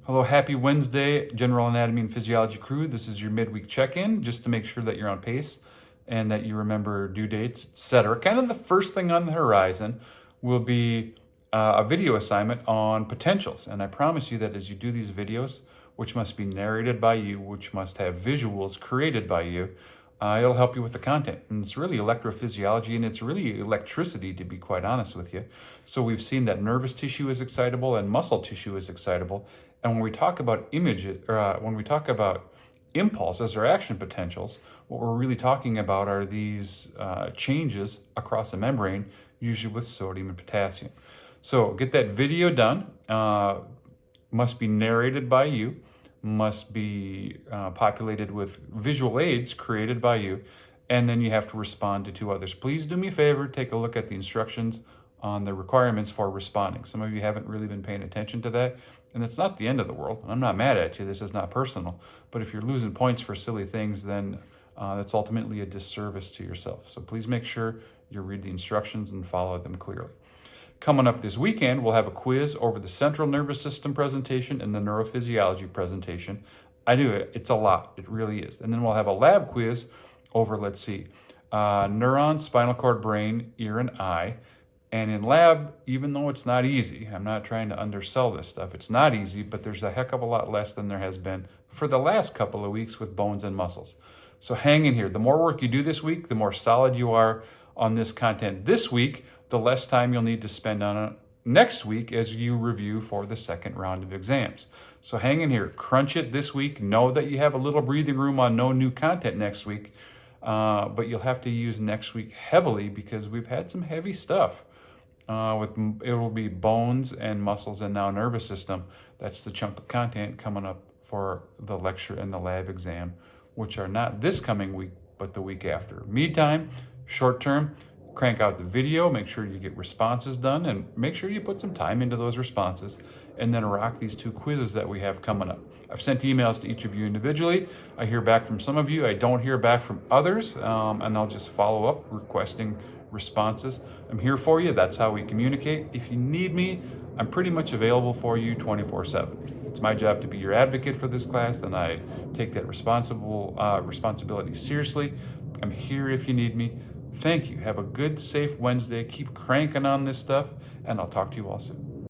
Hello, happy Wednesday, General Anatomy and Physiology crew. This is your midweek check-in, just to make sure that you're on pace and that you remember due dates, etc. Kind of the first thing on the horizon will be a video assignment on potentials. And I promise you that as you do these videos, which must be narrated by you, which must have visuals created by you, it'll help you with the content. And it's really electrophysiology and it's really electricity, to be quite honest with you. So we've seen that nervous tissue is excitable and muscle tissue is excitable. And when we talk about when we talk about impulses or action potentials, what we're really talking about are these changes across the membrane, usually with sodium and potassium. So get that video done. Must be narrated by you, must be populated with visual aids created by you, and then you have to respond to two others. Please do me a favor, take a look at the instructions on the requirements for responding. Some of you haven't really been paying attention to that, and it's not the end of the world. I'm not mad at you, this is not personal, but if you're losing points for silly things, then that's ultimately a disservice to yourself. So please make sure you read the instructions and follow them clearly. Coming up this weekend, we'll have a quiz over the central nervous system presentation and the neurophysiology presentation. I do it, it's a lot, it really is. And then we'll have a lab quiz over, let's see, neuron, spinal cord, brain, ear, and eye. And in lab, even though it's not easy, I'm not trying to undersell this stuff, it's not easy, but there's a heck of a lot less than there has been for the last couple of weeks with bones and muscles. So hang in here. The more work you do this week, the more solid you are on this content this week, the less time you'll need to spend on it next week as you review for the second round of exams. So hang in here, crunch it this week. Know that you have a little breathing room on no new content next week, but you'll have to use next week heavily because we've had some heavy stuff. It will be bones and muscles and now nervous system. That's the chunk of content coming up for the lecture and the lab exam, which are not this coming week, but the week after. Meantime, short term, crank out the video, make sure you get responses done, and make sure you put some time into those responses, and then rock these two quizzes that we have coming up. I've sent emails to each of you individually. I hear back from some of you. I don't hear back from others, and I'll just follow up requesting responses. I'm here for you. That's how we communicate. If you need me, I'm pretty much available for you 24/7. It's my job to be your advocate for this class, and I take that responsibility seriously. I'm here if you need me. Thank you. Have a good, safe Wednesday. Keep cranking on this stuff, and I'll talk to you all soon.